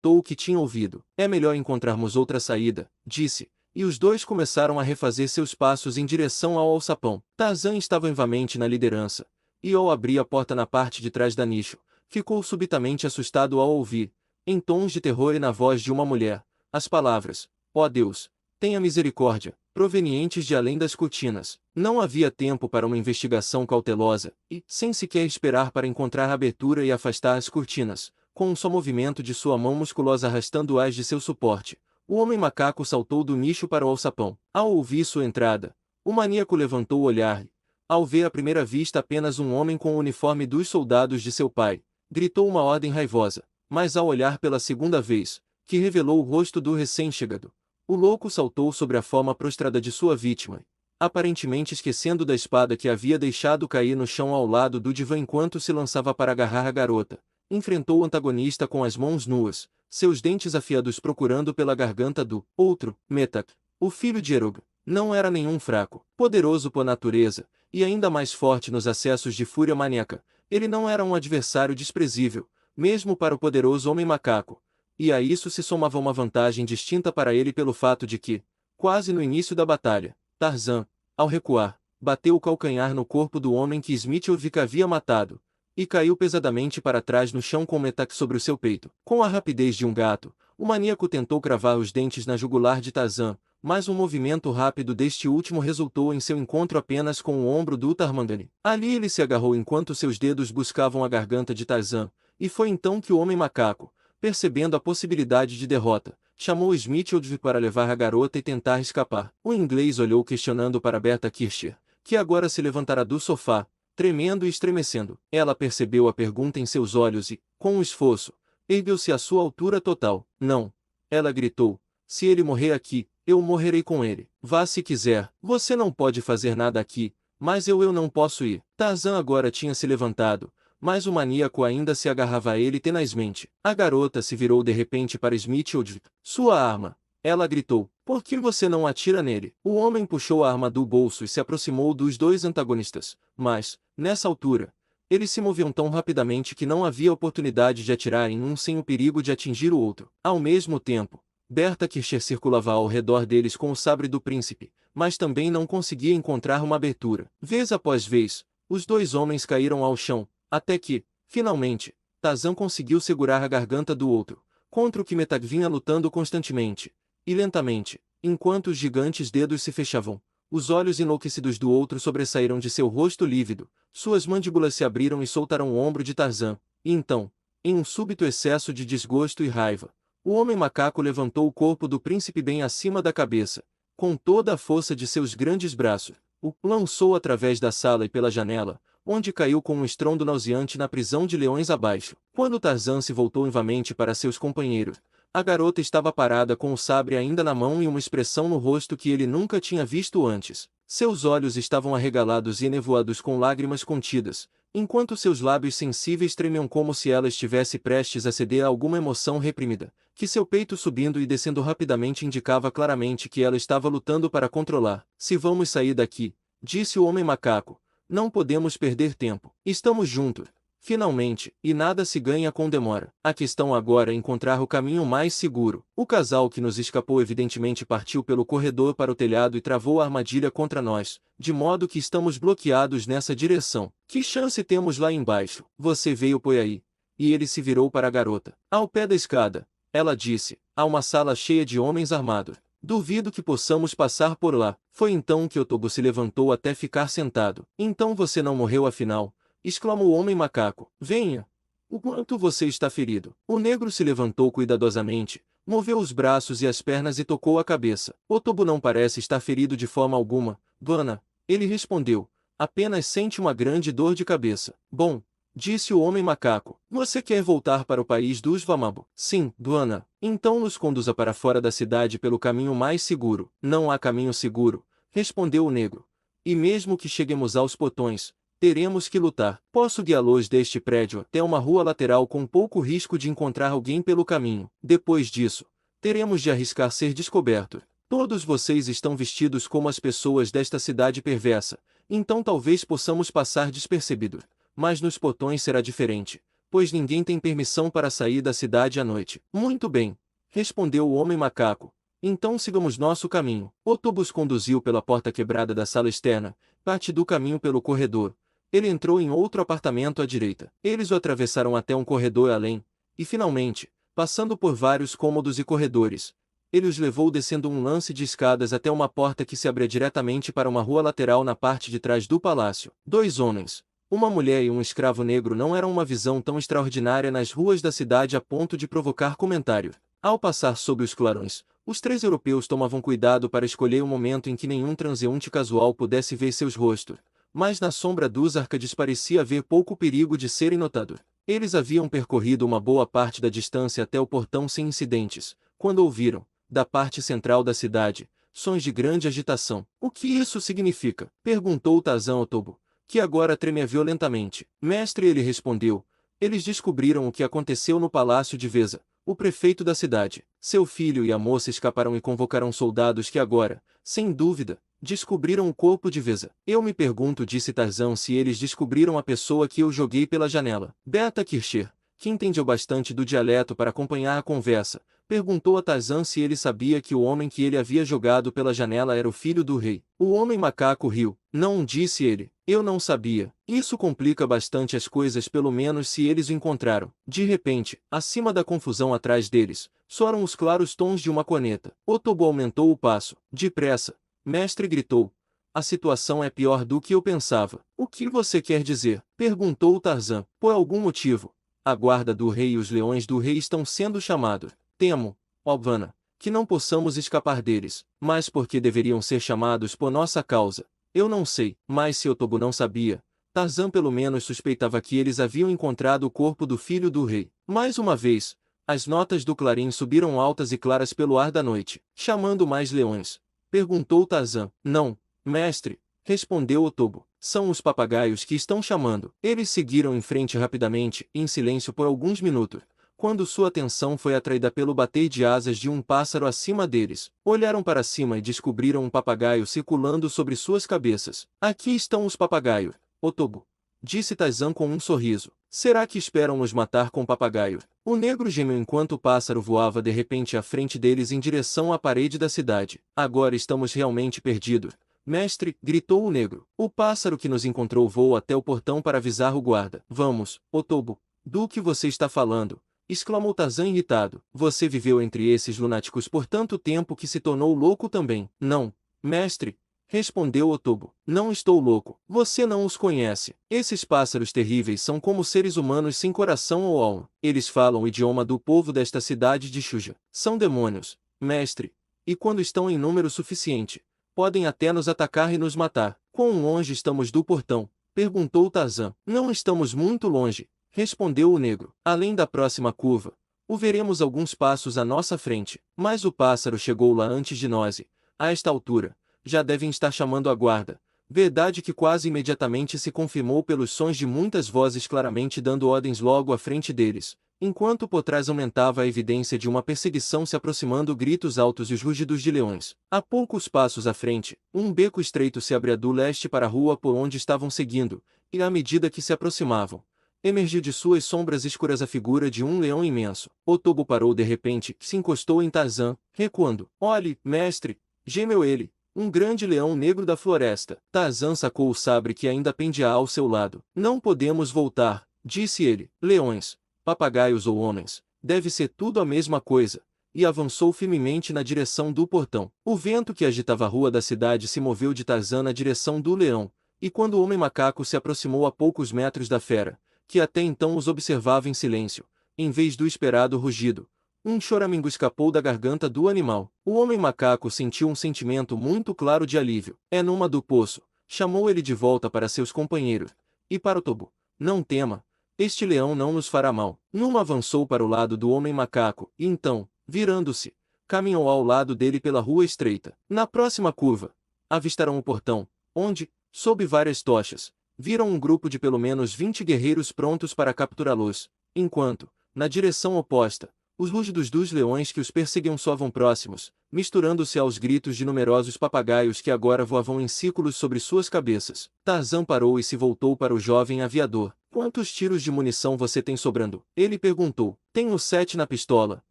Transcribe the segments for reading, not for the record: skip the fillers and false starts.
acreditou o que tinha ouvido. É melhor encontrarmos outra saída, disse, e os dois começaram a refazer seus passos em direção ao alçapão. Tarzan estava vivamente na liderança, e ao abrir a porta na parte de trás da nicho, ficou subitamente assustado ao ouvir, em tons de terror e na voz de uma mulher, as palavras: "Ó Deus, tenha misericórdia", provenientes de além das cortinas. Não havia tempo para uma investigação cautelosa, e, sem sequer esperar para encontrar a abertura e afastar as cortinas, com um só movimento de sua mão musculosa arrastando-as de seu suporte, o homem macaco saltou do nicho para o alçapão. Ao ouvir sua entrada, o maníaco levantou o olhar e, ao ver à primeira vista apenas um homem com o uniforme dos soldados de seu pai, gritou uma ordem raivosa, mas ao olhar pela segunda vez, que revelou o rosto do recém-chegado, o louco saltou sobre a forma prostrada de sua vítima, aparentemente esquecendo da espada que havia deixado cair no chão ao lado do divã enquanto se lançava para agarrar a garota. Enfrentou o antagonista com as mãos nuas, seus dentes afiados procurando pela garganta do outro, Metak, o filho de Erog. Não era nenhum fraco, poderoso por natureza, e ainda mais forte nos acessos de fúria maníaca. Ele não era um adversário desprezível, mesmo para o poderoso homem macaco, e a isso se somava uma vantagem distinta para ele pelo fato de que, quase no início da batalha, Tarzan, ao recuar, bateu o calcanhar no corpo do homem que Smithwick havia matado, e caiu pesadamente para trás no chão com Metak sobre o seu peito. Com a rapidez de um gato, o maníaco tentou cravar os dentes na jugular de Tarzan, mas um movimento rápido deste último resultou em seu encontro apenas com o ombro do Tarmangani. Ali ele se agarrou enquanto seus dedos buscavam a garganta de Tarzan, e foi então que o homem macaco, percebendo a possibilidade de derrota, chamou Smithwick para levar a garota e tentar escapar. O inglês olhou questionando para Berta Kircher, que agora se levantara do sofá, tremendo e estremecendo. Ela percebeu a pergunta em seus olhos e, com um esforço, ergueu-se à sua altura total. "Não!" ela gritou. "Se ele morrer aqui, eu morrerei com ele. Vá se quiser. Você não pode fazer nada aqui, mas eu não posso ir." Tarzan agora tinha se levantado, mas o maníaco ainda se agarrava a ele tenazmente. A garota se virou de repente para Smithwick. "Sua arma!" ela gritou. "Por que você não atira nele?" O homem puxou a arma do bolso e se aproximou dos dois antagonistas, mas, nessa altura, eles se moviam tão rapidamente que não havia oportunidade de atirar em um sem o perigo de atingir o outro. Ao mesmo tempo, Berta Kircher circulava ao redor deles com o sabre do príncipe, mas também não conseguia encontrar uma abertura. Vez após vez, os dois homens caíram ao chão, até que, finalmente, Tarzan conseguiu segurar a garganta do outro, contra o que Metak vinha lutando constantemente, e lentamente, enquanto os gigantes dedos se fechavam, os olhos enlouquecidos do outro sobressaíram de seu rosto lívido, suas mandíbulas se abriram e soltaram o ombro de Tarzan, e então, em um súbito excesso de desgosto e raiva, o homem macaco levantou o corpo do príncipe bem acima da cabeça, com toda a força de seus grandes braços, o lançou através da sala e pela janela, onde caiu com um estrondo nauseante na prisão de leões abaixo. Quando Tarzan se voltou novamente para seus companheiros, a garota estava parada com o sabre ainda na mão e uma expressão no rosto que ele nunca tinha visto antes. Seus olhos estavam arregalados e enevoados com lágrimas contidas, enquanto seus lábios sensíveis tremiam como se ela estivesse prestes a ceder a alguma emoção reprimida, que seu peito subindo e descendo rapidamente indicava claramente que ela estava lutando para controlar. "Se vamos sair daqui", disse o homem macaco, "não podemos perder tempo. Estamos juntos, finalmente, e nada se ganha com demora. A questão agora é encontrar o caminho mais seguro." O casal que nos escapou evidentemente partiu pelo corredor para o telhado e travou a armadilha contra nós, de modo que estamos bloqueados nessa direção. "Que chance temos lá embaixo? Você veio por aí." E ele se virou para a garota. "Ao pé da escada", ela disse, "há uma sala cheia de homens armados. Duvido que possamos passar por lá." Foi então que Otobo se levantou até ficar sentado. "Então você não morreu afinal?" exclamou o homem macaco. "Venha. O quanto você está ferido?" O negro se levantou cuidadosamente, moveu os braços e as pernas e tocou a cabeça. "Otobo não parece estar ferido de forma alguma, dona", ele respondeu. "Apenas sente uma grande dor de cabeça." "Bom", disse o homem macaco, "você quer voltar para o país dos Vamabo?" "Sim, dona." "Então nos conduza para fora da cidade pelo caminho mais seguro." "Não há caminho seguro", respondeu o negro. "E mesmo que cheguemos aos portões, teremos que lutar. Posso guiá-los deste prédio até uma rua lateral com pouco risco de encontrar alguém pelo caminho. Depois disso, teremos de arriscar ser descobertos. Todos vocês estão vestidos como as pessoas desta cidade perversa, então talvez possamos passar despercebidos. Mas nos portões será diferente. pois ninguém tem permissão para sair da cidade à noite. Muito bem, respondeu o homem macaco. Então sigamos nosso caminho. Otobo os conduziu pela porta quebrada da sala externa, parte do caminho pelo corredor. Ele entrou em outro apartamento à direita. Eles o atravessaram até um corredor além, e finalmente, passando por vários cômodos e corredores, ele os levou descendo um lance de escadas até uma porta que se abria diretamente para uma rua lateral na parte de trás do palácio. 2 homens, uma mulher e um escravo negro não eram uma visão tão extraordinária nas ruas da cidade a ponto de provocar comentário. Ao passar sob os clarões, os 3 europeus tomavam cuidado para escolher o momento em que nenhum transeunte casual pudesse ver seus rostos, mas na sombra dos arcades parecia haver pouco perigo de serem notados. Eles haviam percorrido uma boa parte da distância até o portão sem incidentes, quando ouviram, da parte central da cidade, sons de grande agitação. O que isso significa? Perguntou Tarzan ao Tobo, que agora tremia violentamente. Mestre, ele respondeu, eles descobriram o que aconteceu no palácio de Veza, o prefeito da cidade. Seu filho e a moça escaparam e convocaram soldados que agora, sem dúvida, descobriram o corpo de Veza. Eu me pergunto, disse Tarzan, se eles descobriram a pessoa que eu joguei pela janela. Beta Kircher, que entendeu bastante do dialeto para acompanhar a conversa, perguntou a Tarzan se ele sabia que o homem que ele havia jogado pela janela era o filho do rei. O homem macaco riu. Não, disse ele. Eu não sabia. Isso complica bastante as coisas, pelo menos se eles o encontraram. De repente, acima da confusão atrás deles, soaram os claros tons de uma corneta. Otobo aumentou o passo. Depressa. Mestre gritou. A situação é pior do que eu pensava. O que você quer dizer? Perguntou Tarzan. Por algum motivo, a guarda do rei e os leões do rei estão sendo chamados. Temo, ó Vanna, que não possamos escapar deles, mas por que deveriam ser chamados por nossa causa? Eu não sei, mas se Otobo não sabia, Tarzan pelo menos suspeitava que eles haviam encontrado o corpo do filho do rei. Mais uma vez, as notas do clarim subiram altas e claras pelo ar da noite. Chamando mais leões? Perguntou Tarzan. Não, mestre, respondeu Otobo. São os papagaios que estão chamando. Eles seguiram em frente rapidamente, em silêncio por alguns minutos. Quando sua atenção foi atraída pelo bater de asas de um pássaro acima deles, olharam para cima e descobriram um papagaio circulando sobre suas cabeças. Aqui estão os papagaios, Otobo, disse Tarzan com um sorriso. Será que esperam nos matar com papagaio? O negro gemeu enquanto o pássaro voava de repente à frente deles em direção à parede da cidade. Agora estamos realmente perdidos. Mestre, gritou o negro. O pássaro que nos encontrou voou até o portão para avisar o guarda. Vamos, Otobo. Do que você está falando? Exclamou Tarzan irritado. Você viveu entre esses lunáticos por tanto tempo que se tornou louco também. Não, mestre, respondeu Otobo. Não estou louco. Você não os conhece. Esses pássaros terríveis são como seres humanos sem coração ou alma. Eles falam o idioma do povo desta cidade de Shuja. São demônios, mestre, e quando estão em número suficiente, podem até nos atacar e nos matar. Quão longe estamos do portão? Perguntou Tarzan. Não estamos muito longe, respondeu o negro. Além da próxima curva, o veremos alguns passos à nossa frente. Mas o pássaro chegou lá antes de nós e, a esta altura, já devem estar chamando a guarda. Verdade que quase imediatamente se confirmou pelos sons de muitas vozes claramente dando ordens logo à frente deles, enquanto por trás aumentava a evidência de uma perseguição se aproximando, gritos altos e os rugidos de leões. A poucos passos à frente, um beco estreito se abria do leste para a rua por onde estavam seguindo, e à medida que se aproximavam, emergiu de suas sombras escuras a figura de um leão imenso. Otobo parou de repente, se encostou em Tarzan, recuando. Olhe, mestre, gemeu ele. Um grande leão negro da floresta. Tarzan sacou o sabre que ainda pendia ao seu lado. Não podemos voltar, disse ele. Leões, papagaios ou homens, deve ser tudo a mesma coisa. E avançou firmemente na direção do portão. O vento que agitava a rua da cidade se moveu de Tarzan na direção do leão, e quando o homem macaco se aproximou a poucos metros da fera, que até então os observava em silêncio, em vez do esperado rugido, um choramingo escapou da garganta do animal. O homem macaco sentiu um sentimento muito claro de alívio. É numa do poço, chamou ele de volta para seus companheiros. E para o Tobo, não tema, este leão não nos fará mal. Numa avançou para o lado do homem macaco, e então, virando-se, caminhou ao lado dele pela rua estreita. Na próxima curva, avistaram o portão, onde, sob várias tochas, viram um grupo de pelo menos 20 guerreiros prontos para capturá-los, enquanto, na direção oposta, os rugidos dos leões que os perseguiam soavam próximos, misturando-se aos gritos de numerosos papagaios que agora voavam em círculos sobre suas cabeças. Tarzan parou e se voltou para o jovem aviador. Quantos tiros de munição você tem sobrando? Ele perguntou. Tenho 7 na pistola,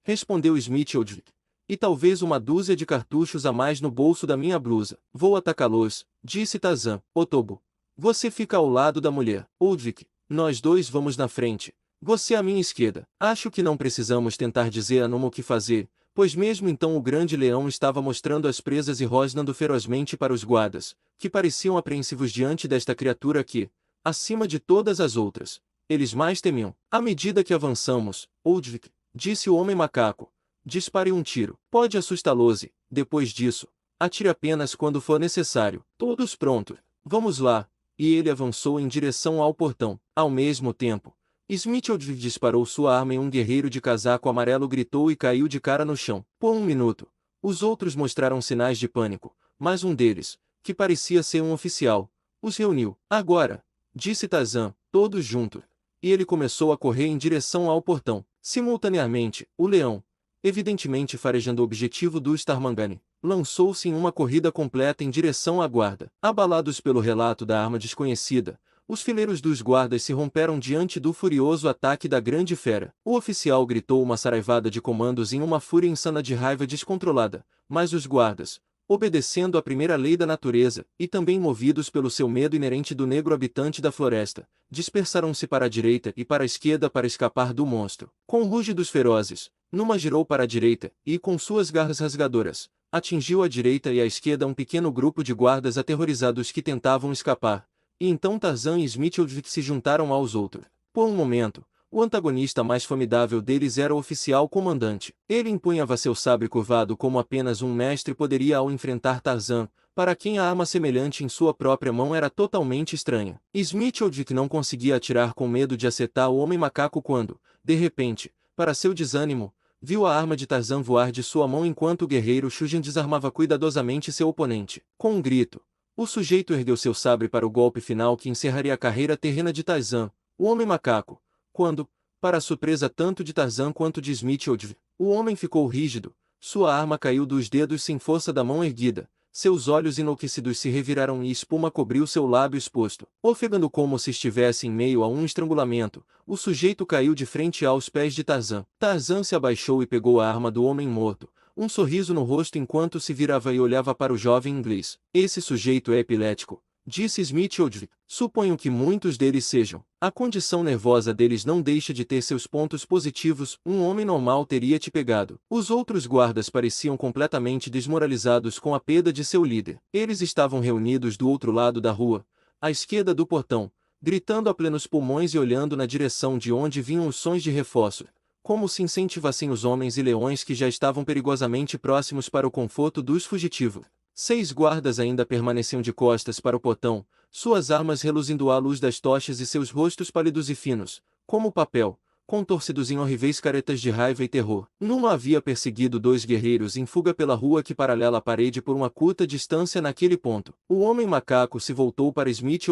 respondeu Smith. E talvez uma dúzia de cartuchos a mais no bolso da minha blusa. Vou atacá-los, disse Tarzan. Otobo, você fica ao lado da mulher. Oldvik, nós dois vamos na frente. Você à minha esquerda. Acho que não precisamos tentar dizer a Numa o que fazer, pois mesmo então o grande leão estava mostrando as presas e rosnando ferozmente para os guardas, que pareciam apreensivos diante desta criatura que, acima de todas as outras, eles mais temiam. À medida que avançamos, Oldvik, disse o homem macaco, dispare um tiro. Pode assustá-los e, depois disso, atire apenas quando for necessário. Todos prontos. Vamos lá. E ele avançou em direção ao portão. Ao mesmo tempo, Smith disparou sua arma e um guerreiro de casaco amarelo gritou e caiu de cara no chão. Por um minuto, os outros mostraram sinais de pânico, mas um deles, que parecia ser um oficial, os reuniu. Agora, disse Tarzan, todos juntos. E ele começou a correr em direção ao portão. Simultaneamente, o leão, evidentemente farejando o objetivo dos Tarmangani, lançou-se em uma corrida completa em direção à guarda. Abalados pelo relato da arma desconhecida, os fileiros dos guardas se romperam diante do furioso ataque da grande fera. O oficial gritou uma saraivada de comandos em uma fúria insana de raiva descontrolada, mas os guardas, obedecendo à primeira lei da natureza, e também movidos pelo seu medo inerente do negro habitante da floresta, dispersaram-se para a direita e para a esquerda para escapar do monstro. Com rugidos ferozes, Numa girou para a direita, e com suas garras rasgadoras, atingiu à direita e à esquerda um pequeno grupo de guardas aterrorizados que tentavam escapar, e então Tarzan e Smith se juntaram aos outros. Por um momento, o antagonista mais formidável deles era o oficial comandante. Ele empunhava seu sabre curvado como apenas um mestre poderia ao enfrentar Tarzan, para quem a arma semelhante em sua própria mão era totalmente estranha. Smith não conseguia atirar com medo de acertar o homem macaco quando, de repente, para seu desânimo, viu a arma de Tarzan voar de sua mão enquanto o guerreiro Shujin desarmava cuidadosamente seu oponente. Com um grito, o sujeito ergueu seu sabre para o golpe final que encerraria a carreira terrena de Tarzan, o homem macaco. Quando, para a surpresa tanto de Tarzan quanto de Smith, o homem ficou rígido, sua arma caiu dos dedos sem força da mão erguida, seus olhos enlouquecidos se reviraram e espuma cobriu seu lábio exposto. Ofegando como se estivesse em meio a um estrangulamento, o sujeito caiu de frente aos pés de Tarzan. Tarzan se abaixou e pegou a arma do homem morto, um sorriso no rosto enquanto se virava e olhava para o jovem inglês. Esse sujeito é epilético, disse Smith. Suponho que muitos deles sejam. A condição nervosa deles não deixa de ter seus pontos positivos. Um homem normal teria te pegado. Os outros guardas pareciam completamente desmoralizados com a perda de seu líder. Eles estavam reunidos do outro lado da rua, à esquerda do portão, gritando a plenos pulmões e olhando na direção de onde vinham os sons de reforço, como se incentivassem os homens e leões que já estavam perigosamente próximos para o conforto dos fugitivos. 6 guardas ainda permaneciam de costas para o portão, suas armas reluzindo à luz das tochas e seus rostos pálidos e finos, como papel, contorcidos em horríveis caretas de raiva e terror. Numa havia perseguido 2 guerreiros em fuga pela rua que paralela à parede por uma curta distância naquele ponto. O homem macaco se voltou para Smith.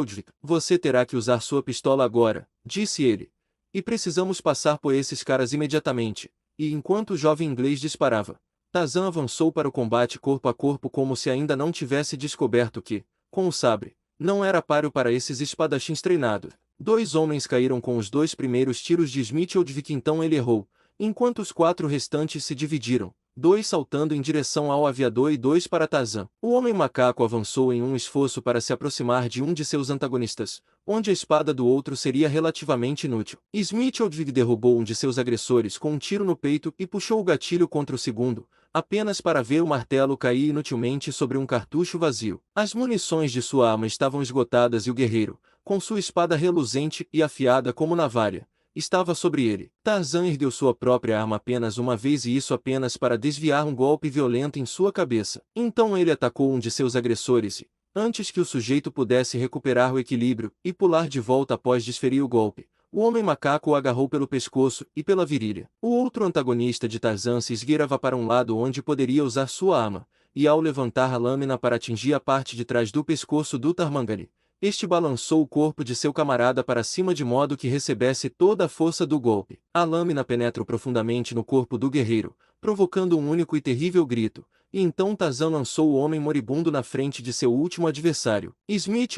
Você terá que usar sua pistola agora, disse ele. E precisamos passar por esses caras imediatamente. E enquanto o jovem inglês disparava, Tarzan avançou para o combate corpo a corpo como se ainda não tivesse descoberto que, com o sabre, não era páreo para esses espadachins treinados. 2 homens caíram com os 2 primeiros tiros de Smith. Então ele errou, enquanto os 4 restantes se dividiram, 2 saltando em direção ao aviador e 2 para Tarzan. O homem macaco avançou em um esforço para se aproximar de um de seus antagonistas, onde a espada do outro seria relativamente inútil. Smith derrubou um de seus agressores com um tiro no peito e puxou o gatilho contra o segundo, apenas para ver o martelo cair inutilmente sobre um cartucho vazio. As munições de sua arma estavam esgotadas e o guerreiro, com sua espada reluzente e afiada como navalha, estava sobre ele. Tarzan ergueu sua própria arma apenas uma vez e isso apenas para desviar um golpe violento em sua cabeça. Então ele atacou um de seus agressores e, antes que o sujeito pudesse recuperar o equilíbrio e pular de volta após desferir o golpe, o homem macaco o agarrou pelo pescoço e pela virilha. O outro antagonista de Tarzan se esgueirava para um lado onde poderia usar sua arma, e ao levantar a lâmina para atingir a parte de trás do pescoço do Tarmangani, este balançou o corpo de seu camarada para cima de modo que recebesse toda a força do golpe. A lâmina penetrou profundamente no corpo do guerreiro, provocando um único e terrível grito, e então Tarzan lançou o homem moribundo na frente de seu último adversário. Smith,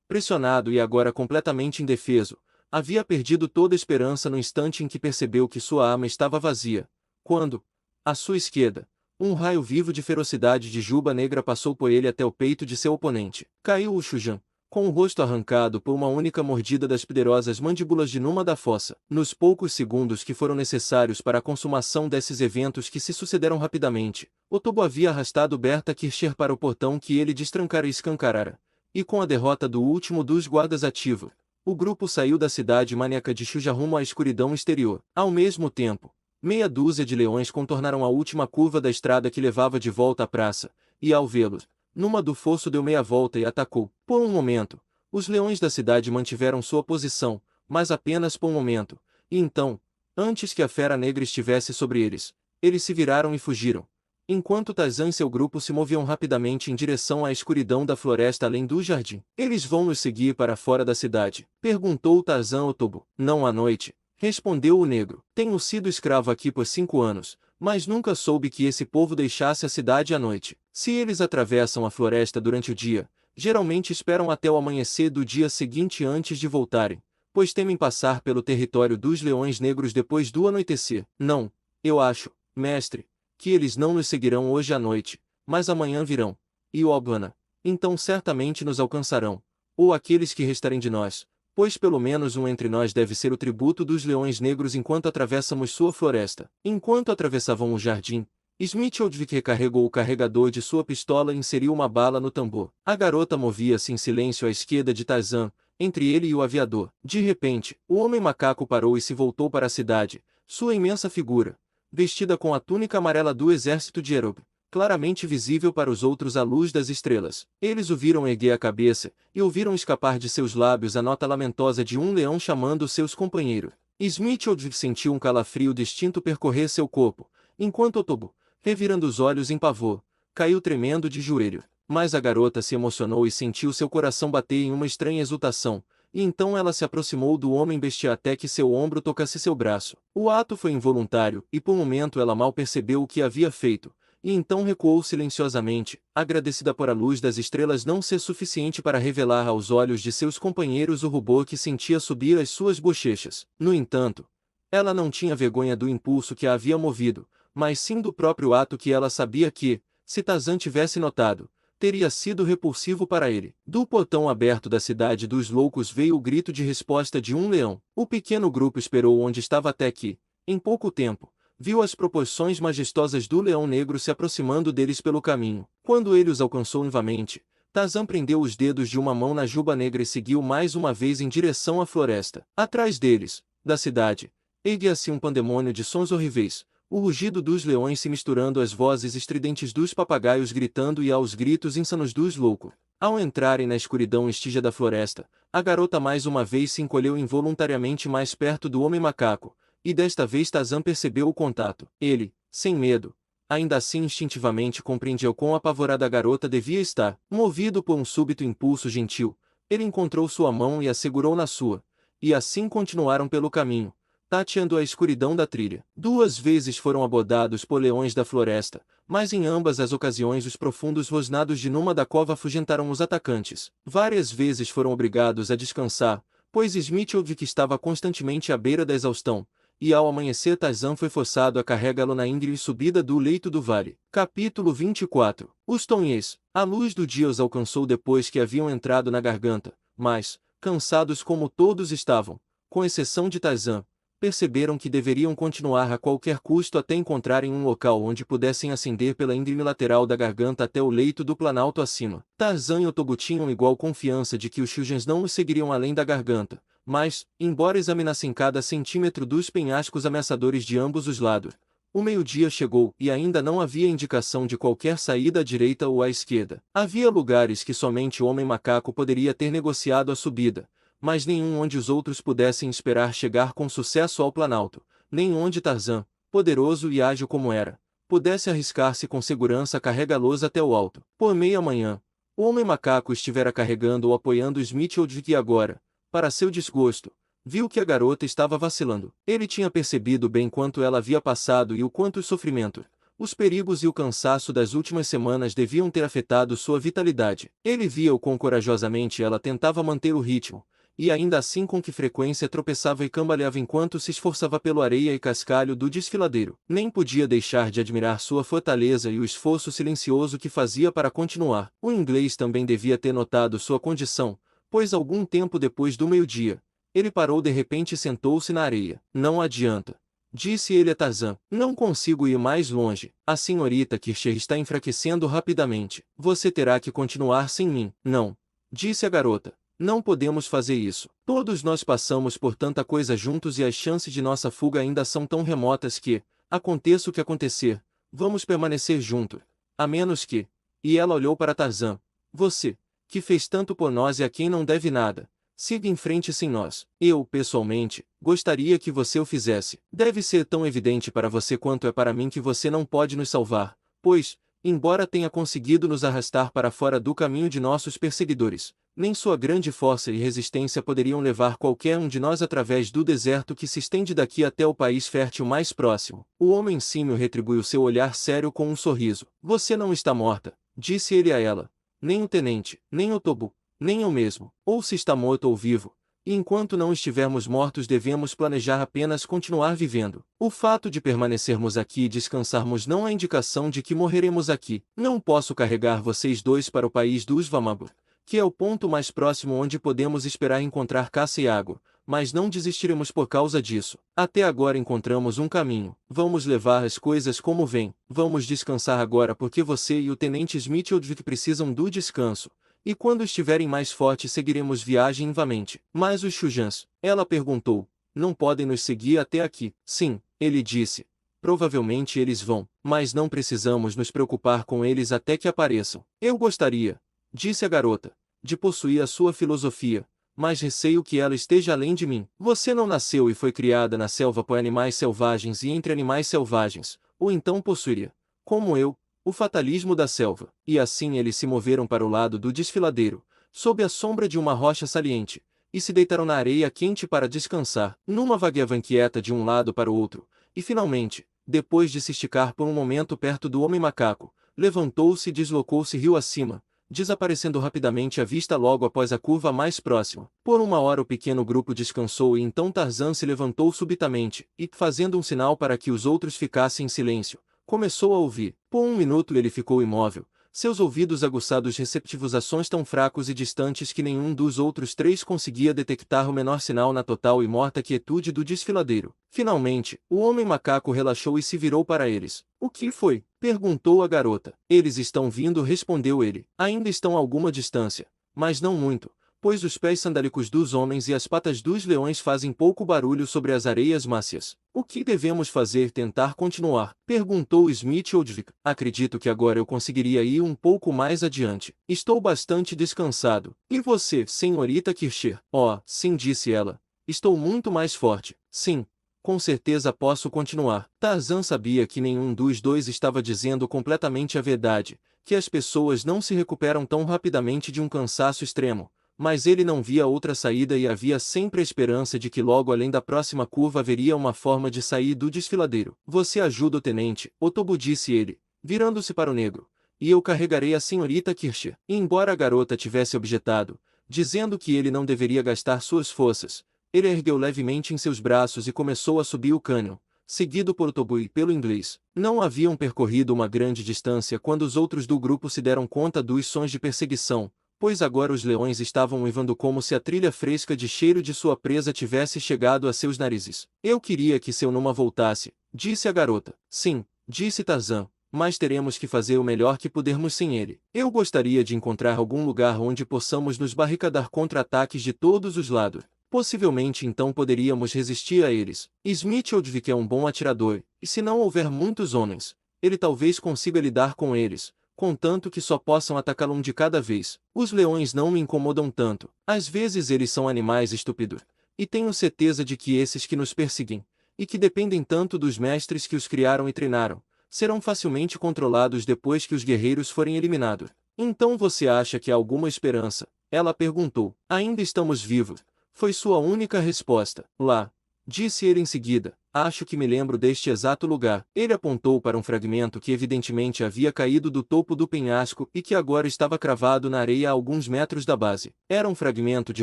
pressionado e agora completamente indefeso, Havia perdido toda esperança no instante em que percebeu que sua arma estava vazia, quando, à sua esquerda, um raio vivo de ferocidade de juba negra passou por ele até o peito de seu oponente. Caiu o Shujan, com o rosto arrancado por uma única mordida das poderosas mandíbulas de Numa da Fossa. Nos poucos segundos que foram necessários para a consumação desses eventos que se sucederam rapidamente, Otobo havia arrastado Berta Kircher para o portão que ele destrancara e escancarara, e com a derrota do último dos guardas ativo, o grupo saiu da cidade maníaca de Shuja rumo à escuridão exterior. Ao mesmo tempo, meia dúzia de leões contornaram a última curva da estrada que levava de volta à praça, e ao vê-los, Numa do Fosso deu meia volta e atacou. Por um momento, os leões da cidade mantiveram sua posição, mas apenas por um momento, e então, antes que a fera negra estivesse sobre eles, eles se viraram e fugiram, enquanto Tarzan e seu grupo se moviam rapidamente em direção à escuridão da floresta além do jardim. Eles vão nos seguir para fora da cidade? Perguntou Tarzan ao Otobo. Não à noite, respondeu o negro. Tenho sido escravo aqui por 5 anos, mas nunca soube que esse povo deixasse a cidade à noite. Se eles atravessam a floresta durante o dia, geralmente esperam até o amanhecer do dia seguinte antes de voltarem, pois temem passar pelo território dos leões negros depois do anoitecer. Não, eu acho, mestre, que eles não nos seguirão hoje à noite, mas amanhã virão, e o Albana, então certamente nos alcançarão, ou aqueles que restarem de nós, pois pelo menos um entre nós deve ser o tributo dos leões negros enquanto atravessamos sua floresta. Enquanto atravessavam o jardim, Smith-Oldvik recarregou o carregador de sua pistola e inseriu uma bala no tambor. A garota movia-se em silêncio à esquerda de Tarzan, entre ele e o aviador. De repente, o homem macaco parou e se voltou para a cidade, sua imensa figura, vestida com a túnica amarela do exército de Erob, claramente visível para os outros à luz das estrelas. Eles o viram erguer a cabeça, e ouviram escapar de seus lábios a nota lamentosa de um leão chamando seus companheiros. Smith-Oldvik sentiu um calafrio distinto percorrer seu corpo, enquanto Otobo, revirando os olhos em pavor, caiu tremendo de joelho. Mas a garota se emocionou e sentiu seu coração bater em uma estranha exultação, e então ela se aproximou do homem bestia até que seu ombro tocasse seu braço. O ato foi involuntário, e por um momento ela mal percebeu o que havia feito, e então recuou silenciosamente, agradecida por a luz das estrelas não ser suficiente para revelar aos olhos de seus companheiros o rubor que sentia subir às suas bochechas. No entanto, ela não tinha vergonha do impulso que a havia movido, mas sim do próprio ato que ela sabia que, se Tarzan tivesse notado, teria sido repulsivo para ele. Do portão aberto da cidade dos loucos veio o grito de resposta de um leão. O pequeno grupo esperou onde estava até que, em pouco tempo, viu as proporções majestosas do leão negro se aproximando deles pelo caminho. Quando ele os alcançou novamente, Tarzan prendeu os dedos de uma mão na juba negra e seguiu mais uma vez em direção à floresta. Atrás deles, da cidade, erguia-se um pandemônio de sons horríveis, o rugido dos leões se misturando às vozes estridentes dos papagaios gritando e aos gritos insanos dos loucos. Ao entrarem na escuridão estígia da floresta, a garota mais uma vez se encolheu involuntariamente mais perto do homem macaco, e desta vez Tarzan percebeu o contato. Ele, sem medo, ainda assim instintivamente compreendia o quão apavorada a garota devia estar. Movido por um súbito impulso gentil, ele encontrou sua mão e a segurou na sua, e assim continuaram pelo caminho, tateando a escuridão da trilha. 2 vezes foram abordados por leões da floresta, mas em ambas as ocasiões os profundos rosnados de Numa da cova afugentaram os atacantes. Várias vezes foram obrigados a descansar, pois Smith-Oldvik estava constantemente à beira da exaustão, e ao amanhecer Tarzan foi forçado a carregá-lo na íngreme subida do leito do vale. Capítulo 24. Os tonhês. A luz do dia os alcançou depois que haviam entrado na garganta, mas, cansados como todos estavam, com exceção de Tarzan, perceberam que deveriam continuar a qualquer custo até encontrarem um local onde pudessem ascender pela íngreme lateral da garganta até o leito do planalto acima. Tarzan e Otobo tinham igual confiança de que os Shujans não os seguiriam além da garganta, mas, embora examinassem cada centímetro dos penhascos ameaçadores de ambos os lados, o meio-dia chegou e ainda não havia indicação de qualquer saída à direita ou à esquerda. Havia lugares que somente o homem macaco poderia ter negociado a subida, mas nenhum onde os outros pudessem esperar chegar com sucesso ao planalto, nem onde Tarzan, poderoso e ágil como era, pudesse arriscar-se com segurança a carregá-los até o alto. Por meia-manhã, o homem macaco estivera carregando ou apoiando Smith-Oldvik e agora, para seu desgosto, viu que a garota estava vacilando. Ele tinha percebido bem quanto ela havia passado e o quanto o sofrimento, os perigos e o cansaço das últimas semanas deviam ter afetado sua vitalidade. Ele via o quão corajosamente ela tentava manter o ritmo, E ainda assim com que frequência tropeçava e cambaleava enquanto se esforçava pelo areia e cascalho do desfiladeiro. Nem podia deixar de admirar sua fortaleza e o esforço silencioso que fazia para continuar. O inglês também devia ter notado sua condição, pois algum tempo depois do meio-dia, ele parou de repente e sentou-se na areia. Não adianta, disse ele a Tarzan. Não consigo ir mais longe. A senhorita Kircher está enfraquecendo rapidamente. Você terá que continuar sem mim. Não, disse a garota. Não podemos fazer isso. Todos nós passamos por tanta coisa juntos e as chances de nossa fuga ainda são tão remotas que, aconteça o que acontecer, vamos permanecer juntos. A menos que... E ela olhou para Tarzan. Você, que fez tanto por nós e a quem não deve nada, siga em frente sem nós. Eu, pessoalmente, gostaria que você o fizesse. Deve ser tão evidente para você quanto é para mim que você não pode nos salvar, pois, embora tenha conseguido nos arrastar para fora do caminho de nossos perseguidores, nem sua grande força e resistência poderiam levar qualquer um de nós através do deserto que se estende daqui até o país fértil mais próximo. O homem símio retribuiu seu olhar sério com um sorriso. Você não está morta, disse ele a ela. Nem o tenente, nem o Tobu, nem eu mesmo. Ou se está morto ou vivo. E enquanto não estivermos mortos devemos planejar apenas continuar vivendo. O fato de permanecermos aqui e descansarmos não é indicação de que morreremos aqui. Não posso carregar vocês dois para o país dos Vamabur, que é o ponto mais próximo onde podemos esperar encontrar caça e água, mas não desistiremos por causa disso. Até agora encontramos um caminho. Vamos levar as coisas como vêm. Vamos descansar agora porque você e o tenente Smithfield precisam do descanso. E quando estiverem mais fortes seguiremos viagem novamente. Mas os Shujans, ela perguntou, não podem nos seguir até aqui? Sim, ele disse. Provavelmente eles vão, mas não precisamos nos preocupar com eles até que apareçam. Eu gostaria, disse a garota, de possuir a sua filosofia, mas receio que ela esteja além de mim. Você não nasceu e foi criada na selva por animais selvagens e entre animais selvagens, ou então possuiria, como eu, o fatalismo da selva. E assim eles se moveram para o lado do desfiladeiro, sob a sombra de uma rocha saliente, e se deitaram na areia quente para descansar, numa vagueva inquieta de um lado para o outro, e finalmente, depois de se esticar por um momento perto do homem macaco, levantou-se e deslocou-se rio acima, desaparecendo rapidamente à vista logo após a curva mais próxima. Por uma hora o pequeno grupo descansou e então Tarzan se levantou subitamente, e, fazendo um sinal para que os outros ficassem em silêncio, começou a ouvir. Por um minuto ele ficou imóvel, seus ouvidos aguçados receptivos a sons tão fracos e distantes que nenhum dos outros três conseguia detectar o menor sinal na total e morta quietude do desfiladeiro. Finalmente, o homem macaco relaxou e se virou para eles. O que foi? Perguntou a garota. Eles estão vindo, respondeu ele. Ainda estão a alguma distância, mas não muito, pois os pés sandálicos dos homens e as patas dos leões fazem pouco barulho sobre as areias mácias. O que devemos fazer? Tentar continuar? Perguntou Smithfield. Acredito que agora eu conseguiria ir um pouco mais adiante. Estou bastante descansado. E você, senhorita Kircher? Oh, sim, disse ela. Estou muito mais forte. Sim, com certeza posso continuar. Tarzan sabia que nenhum dos dois estava dizendo completamente a verdade, que as pessoas não se recuperam tão rapidamente de um cansaço extremo. Mas ele não via outra saída e havia sempre a esperança de que logo além da próxima curva haveria uma forma de sair do desfiladeiro. Você ajuda o tenente, Otobu, disse ele, virando-se para o negro, e eu carregarei a senhorita Kircher. E embora a garota tivesse objetado, dizendo que ele não deveria gastar suas forças, ele ergueu levemente em seus braços e começou a subir o cânion, seguido por Otobu e pelo inglês. Não haviam percorrido uma grande distância quando os outros do grupo se deram conta dos sons de perseguição, pois agora os leões estavam uivando como se a trilha fresca de cheiro de sua presa tivesse chegado a seus narizes. Eu queria que seu Numa voltasse, disse a garota. Sim, disse Tarzan, mas teremos que fazer o melhor que pudermos sem ele. Eu gostaria de encontrar algum lugar onde possamos nos barricadar contra ataques de todos os lados. Possivelmente então poderíamos resistir a eles. Smithfield é um bom atirador, e se não houver muitos homens, ele talvez consiga lidar com eles, contanto que só possam atacá-lo um de cada vez. Os leões não me incomodam tanto. Às vezes eles são animais estúpidos, e tenho certeza de que esses que nos perseguem, e que dependem tanto dos mestres que os criaram e treinaram, serão facilmente controlados depois que os guerreiros forem eliminados. Então você acha que há alguma esperança? Ela perguntou. Ainda estamos vivos, foi sua única resposta. Lá, disse ele em seguida. Acho que me lembro deste exato lugar. Ele apontou para um fragmento que evidentemente havia caído do topo do penhasco e que agora estava cravado na areia a alguns metros da base. Era um fragmento de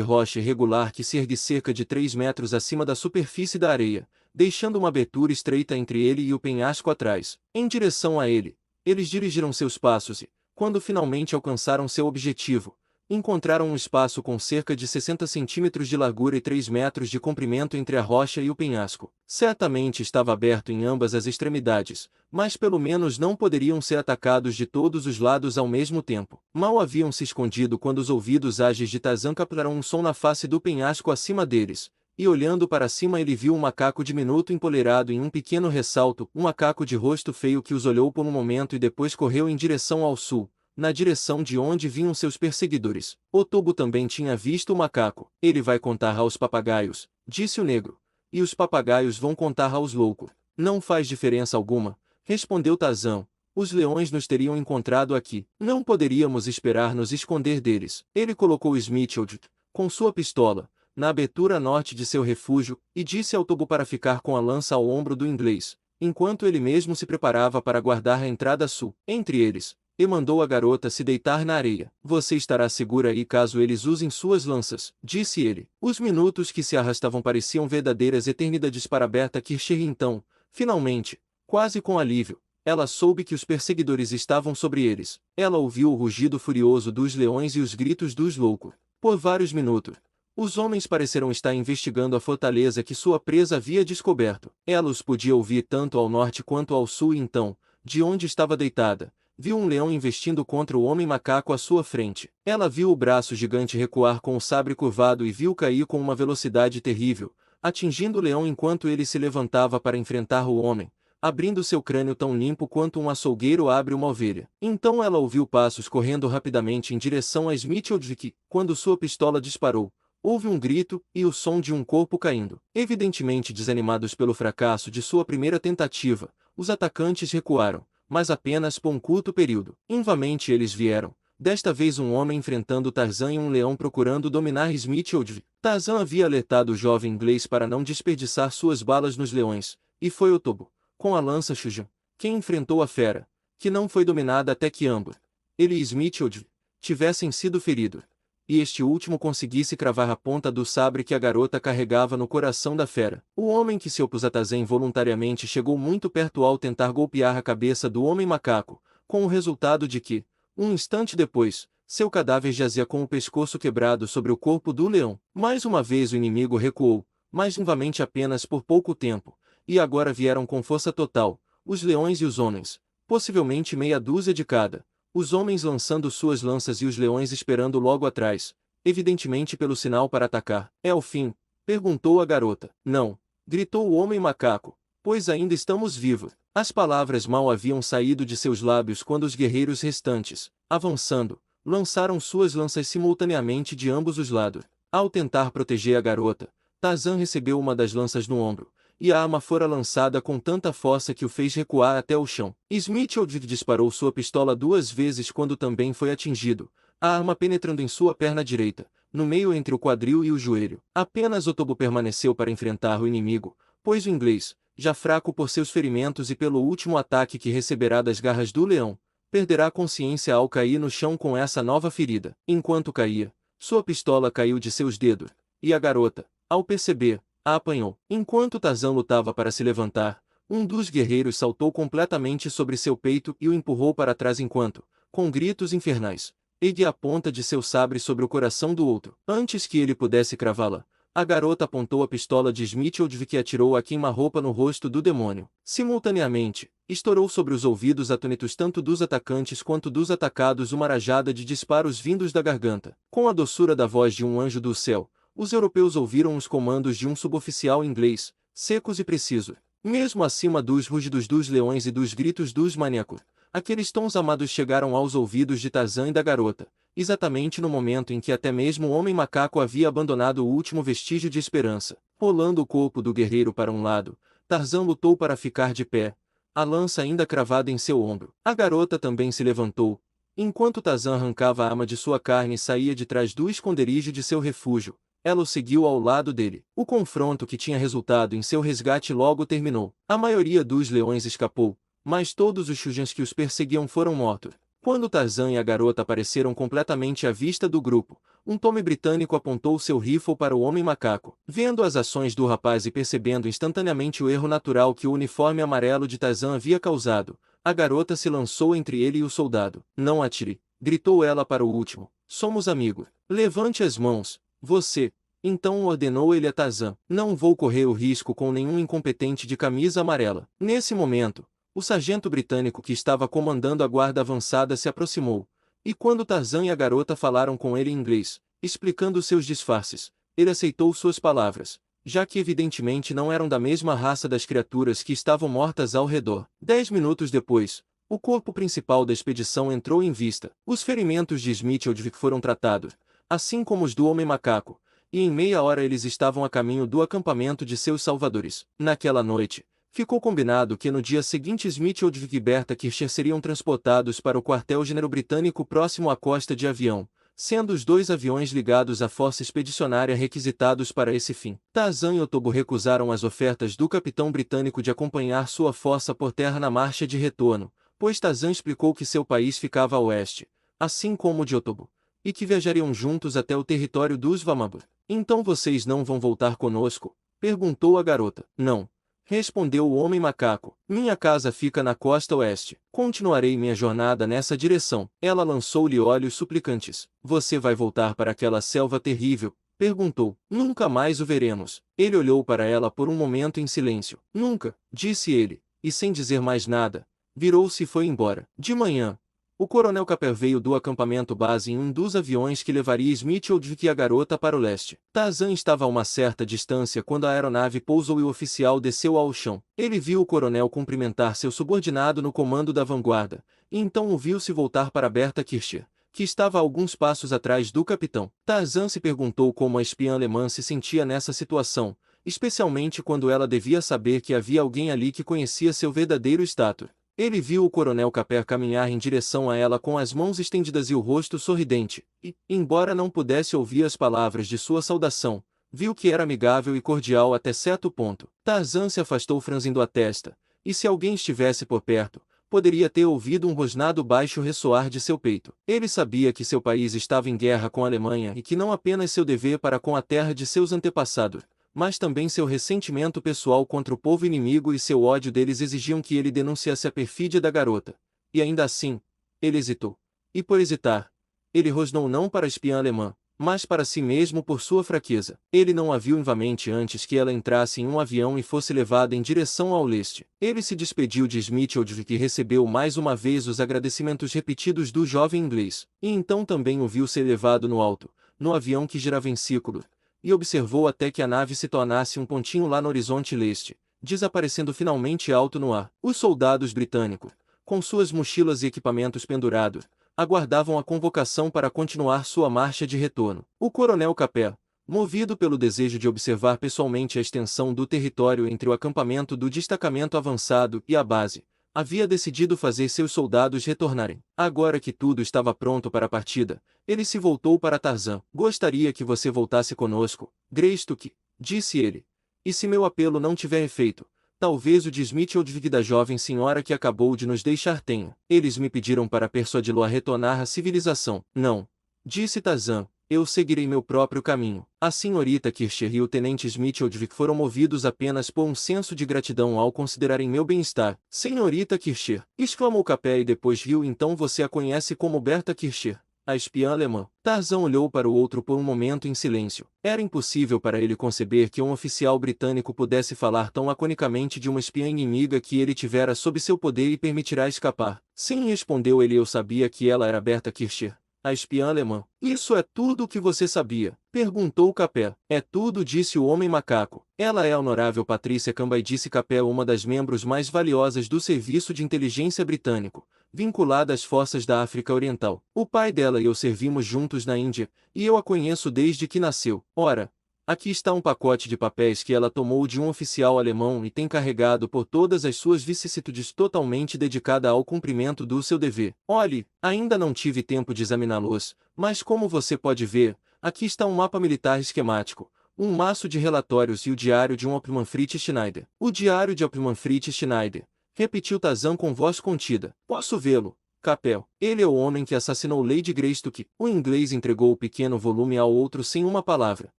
rocha irregular que se ergue cerca de 3 metros acima da superfície da areia, deixando uma abertura estreita entre ele e o penhasco atrás. Em direção a ele, eles dirigiram seus passos e, quando finalmente alcançaram seu objetivo, encontraram um espaço com cerca de 60 centímetros de largura e 3 metros de comprimento entre a rocha e o penhasco. Certamente estava aberto em ambas as extremidades, mas pelo menos não poderiam ser atacados de todos os lados ao mesmo tempo. Mal haviam se escondido quando os ouvidos ágeis de Tarzan captaram um som na face do penhasco acima deles, e olhando para cima ele viu um macaco diminuto empoleirado em um pequeno ressalto, um macaco de rosto feio que os olhou por um momento e depois correu em direção ao sul, na direção de onde vinham seus perseguidores. Otobo também tinha visto o macaco. Ele vai contar aos papagaios, disse o negro, e os papagaios vão contar aos loucos. Não faz diferença alguma, respondeu Tarzan. Os leões nos teriam encontrado aqui. Não poderíamos esperar nos esconder deles. Ele colocou Smithfield, com sua pistola, na abertura norte de seu refúgio, e disse ao Tobo para ficar com a lança ao ombro do inglês, enquanto ele mesmo se preparava para guardar a entrada sul. Entre eles, e mandou a garota se deitar na areia. Você estará segura aí caso eles usem suas lanças, disse ele. Os minutos que se arrastavam pareciam verdadeiras eternidades para Berta Kircher então, finalmente, quase com alívio, ela soube que os perseguidores estavam sobre eles. Ela ouviu o rugido furioso dos leões e os gritos dos loucos. Por vários minutos, os homens pareceram estar investigando a fortaleza que sua presa havia descoberto. Ela os podia ouvir tanto ao norte quanto ao sul e então, de onde estava deitada, viu um leão investindo contra o homem macaco à sua frente. Ela viu o braço gigante recuar com o sabre curvado e viu cair com uma velocidade terrível, atingindo o leão enquanto ele se levantava para enfrentar o homem, abrindo seu crânio tão limpo quanto um açougueiro abre uma ovelha. Então ela ouviu passos correndo rapidamente em direção a Smithfield que, quando sua pistola disparou, houve um grito e o som de um corpo caindo. Evidentemente desanimados pelo fracasso de sua primeira tentativa, os atacantes recuaram, mas apenas por um curto período. Invamente eles vieram, desta vez um homem enfrentando Tarzan e um leão procurando dominar Smithfield. Tarzan havia alertado o jovem inglês para não desperdiçar suas balas nos leões, e foi Otobo, com a lança Shujan, quem enfrentou a fera, que não foi dominada até que ambos, ele e Smithfield, tivessem sido feridos, e este último conseguisse cravar a ponta do sabre que a garota carregava no coração da fera. O homem que se opôs a Tarzan voluntariamente chegou muito perto ao tentar golpear a cabeça do homem macaco, com o resultado de que, um instante depois, seu cadáver jazia com o pescoço quebrado sobre o corpo do leão. Mais uma vez o inimigo recuou, mas novamente apenas por pouco tempo, e agora vieram com força total, os leões e os homens, possivelmente meia dúzia de cada, os homens lançando suas lanças e os leões esperando logo atrás, evidentemente pelo sinal para atacar. É o fim? Perguntou a garota. Não, gritou o homem macaco, pois ainda estamos vivos. As palavras mal haviam saído de seus lábios quando os guerreiros restantes, avançando, lançaram suas lanças simultaneamente de ambos os lados. Ao tentar proteger a garota, Tarzan recebeu uma das lanças no ombro, e a arma fora lançada com tanta força que o fez recuar até o chão. Smithfield disparou sua pistola 2 vezes quando também foi atingido, a arma penetrando em sua perna direita, no meio entre o quadril e o joelho. Apenas Otobo permaneceu para enfrentar o inimigo, pois o inglês, já fraco por seus ferimentos e pelo último ataque que receberá das garras do leão, perderá a consciência ao cair no chão com essa nova ferida. Enquanto caía, sua pistola caiu de seus dedos, e a garota, ao perceber, a apanhou. Enquanto Tarzan lutava para se levantar, um dos guerreiros saltou completamente sobre seu peito e o empurrou para trás enquanto, com gritos infernais, erguia a ponta de seu sabre sobre o coração do outro. Antes que ele pudesse cravá-la, a garota apontou a pistola de Smithfield que atirou a queima-roupa no rosto do demônio. Simultaneamente, estourou sobre os ouvidos atônitos tanto dos atacantes quanto dos atacados uma rajada de disparos vindos da garganta. Com a doçura da voz de um anjo do céu, os europeus ouviram os comandos de um suboficial inglês, secos e precisos. Mesmo acima dos rugidos dos leões e dos gritos dos maníacos, aqueles tons amados chegaram aos ouvidos de Tarzan e da garota, exatamente no momento em que até mesmo o homem macaco havia abandonado o último vestígio de esperança. Rolando o corpo do guerreiro para um lado, Tarzan lutou para ficar de pé, a lança ainda cravada em seu ombro. A garota também se levantou, enquanto Tarzan arrancava a arma de sua carne e saía de trás do esconderijo de seu refúgio. ela o seguiu ao lado dele. O confronto que tinha resultado em seu resgate logo terminou. A maioria dos leões escapou, mas todos os Shujans que os perseguiam foram mortos. Quando Tarzan e a garota apareceram completamente à vista do grupo, um Tommy britânico apontou seu rifle para o homem macaco. Vendo as ações do rapaz e percebendo instantaneamente o erro natural que o uniforme amarelo de Tarzan havia causado, a garota se lançou entre ele e o soldado. Não atire, gritou ela para o último. Somos amigos. Levante as mãos, você. Então ordenou ele a Tarzan. Não vou correr o risco com nenhum incompetente de camisa amarela. Nesse momento, o sargento britânico que estava comandando a guarda avançada se aproximou, e quando Tarzan e a garota falaram com ele em inglês, explicando seus disfarces, ele aceitou suas palavras, já que evidentemente não eram da mesma raça das criaturas que estavam mortas ao redor. 10 minutos depois, o corpo principal da expedição entrou em vista. Os ferimentos de Smithfield foram tratados, assim como os do Homem-Macaco, e em meia hora eles estavam a caminho do acampamento de seus salvadores. Naquela noite, ficou combinado que no dia seguinte Smithfield e Berta Kircher seriam transportados para o quartel-general britânico próximo à costa de avião, sendo os 2 aviões ligados à força expedicionária requisitados para esse fim. Tarzan e Otobo recusaram as ofertas do capitão britânico de acompanhar sua força por terra na marcha de retorno, pois Tarzan explicou que seu país ficava a oeste, assim como o de Otobo, e que viajariam juntos até o território dos Vamabur. Então vocês não vão voltar conosco? Perguntou a garota. Não. Respondeu o homem macaco. Minha casa fica na costa oeste. Continuarei minha jornada nessa direção. Ela lançou-lhe olhos suplicantes. Você vai voltar para aquela selva terrível? Perguntou. Nunca mais o veremos. Ele olhou para ela por um momento em silêncio. Nunca, disse ele, e sem dizer mais nada, virou-se e foi embora. De manhã, o coronel Capper veio do acampamento base em um dos aviões que levaria Smithfield e a garota para o leste. Tarzan estava a uma certa distância quando a aeronave pousou e o oficial desceu ao chão. Ele viu o coronel cumprimentar seu subordinado no comando da vanguarda, e então o viu-se voltar para Berta Kircher, que estava a alguns passos atrás do capitão. Tarzan se perguntou como a espiã alemã se sentia nessa situação, especialmente quando ela devia saber que havia alguém ali que conhecia seu verdadeiro status. Ele viu o coronel Capper caminhar em direção a ela com as mãos estendidas e o rosto sorridente, e, embora não pudesse ouvir as palavras de sua saudação, viu que era amigável e cordial até certo ponto. Tarzan se afastou franzindo a testa, e se alguém estivesse por perto, poderia ter ouvido um rosnado baixo ressoar de seu peito. Ele sabia que seu país estava em guerra com a Alemanha e que não apenas seu dever para com a terra de seus antepassados, mas também seu ressentimento pessoal contra o povo inimigo e seu ódio deles exigiam que ele denunciasse a perfídia da garota. E ainda assim, ele hesitou. E por hesitar, ele rosnou não para a espiã alemã, mas para si mesmo por sua fraqueza. Ele não a viu vivamente antes que ela entrasse em um avião e fosse levada em direção ao leste. Ele se despediu de Smithfield e recebeu mais uma vez os agradecimentos repetidos do jovem inglês. E então também o viu ser levado no alto, no avião que girava em círculo, e observou até que a nave se tornasse um pontinho lá no horizonte leste, desaparecendo finalmente alto no ar. Os soldados britânicos, com suas mochilas e equipamentos pendurados, aguardavam a convocação para continuar sua marcha de retorno. O coronel Capper, movido pelo desejo de observar pessoalmente a extensão do território entre o acampamento do destacamento avançado e a base, havia decidido fazer seus soldados retornarem. Agora que tudo estava pronto para a partida, ele se voltou para Tarzan. Gostaria que você voltasse conosco, Greystoke, disse ele. E se meu apelo não tiver efeito, talvez o de Smithfield da jovem senhora que acabou de nos deixar tenha. Eles me pediram para persuadi-lo a retornar à civilização. Não, disse Tarzan. Eu seguirei meu próprio caminho. A senhorita Kircher e o tenente Smithfield foram movidos apenas por um senso de gratidão ao considerarem meu bem-estar. Senhorita Kircher, exclamou Capé e depois riu. Então você a conhece como Berta Kircher, a espiã alemã. Tarzan olhou para o outro por um momento em silêncio. Era impossível para ele conceber que um oficial britânico pudesse falar tão laconicamente de uma espiã inimiga que ele tivera sob seu poder e permitirá escapar. Sim, respondeu ele. Eu sabia que ela era Berta Kircher, a espiã alemã. Isso é tudo o que você sabia? Perguntou Capé. É tudo, disse o homem macaco. Ela é a honorável Patrícia Cambay, disse Capé, uma das membros mais valiosas do serviço de inteligência britânico, vinculada às forças da África Oriental. O pai dela e eu servimos juntos na Índia, e eu a conheço desde que nasceu. Ora, aqui está um pacote de papéis que ela tomou de um oficial alemão e tem carregado por todas as suas vicissitudes, totalmente dedicada ao cumprimento do seu dever. Olhe, ainda não tive tempo de examiná-los, mas como você pode ver, Aqui está um mapa militar esquemático, um maço de relatórios e o diário de um Opman Fritz Schneider. O diário de Opman Fritz Schneider, repetiu Tarzan com voz contida. Posso vê-lo, Capel. Ele é o homem que assassinou Lady Greystoke. O inglês entregou o pequeno volume ao outro sem uma palavra.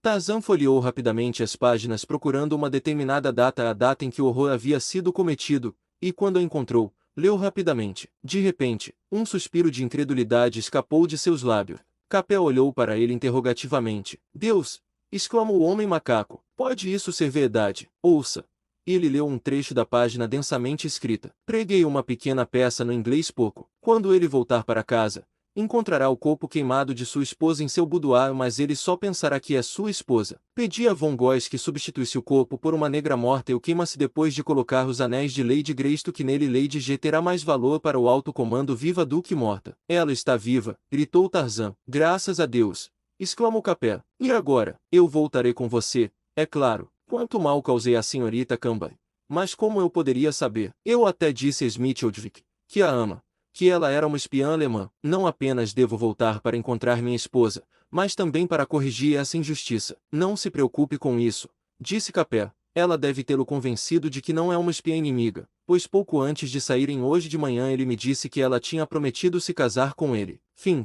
Tarzan folheou rapidamente as páginas procurando uma determinada data, a data em que o horror havia sido cometido, e quando a encontrou, leu rapidamente. De repente, um suspiro de incredulidade escapou de seus lábios. Capel olhou para ele interrogativamente. Deus! Exclamou o homem macaco. Pode isso ser verdade? Ouça. Ele leu um trecho da página densamente escrita. Preguei uma pequena peça no inglês pouco. Quando ele voltar para casa, encontrará o corpo queimado de sua esposa em seu boudoir, mas ele só pensará que é sua esposa. Pedi a Von Goes que substituísse o corpo por uma negra morta e o queima-se depois de colocar os anéis de Lady Greystoke nele. Lady G terá mais valor para o alto comando viva do que morta. Ela está viva, gritou Tarzan. Graças a Deus! Exclamou Capel. E agora? Eu voltarei com você, é claro. Quanto mal causei à senhorita Campbell. Mas como eu poderia saber? Eu até disse a Smithildvik, que a ama, que ela era uma espiã alemã. Não apenas devo voltar para encontrar minha esposa, mas também para corrigir essa injustiça. Não se preocupe com isso, disse Capel. Ela deve tê-lo convencido de que não é uma espiã inimiga, pois pouco antes de saírem hoje de manhã ele me disse que ela tinha prometido se casar com ele. Fim.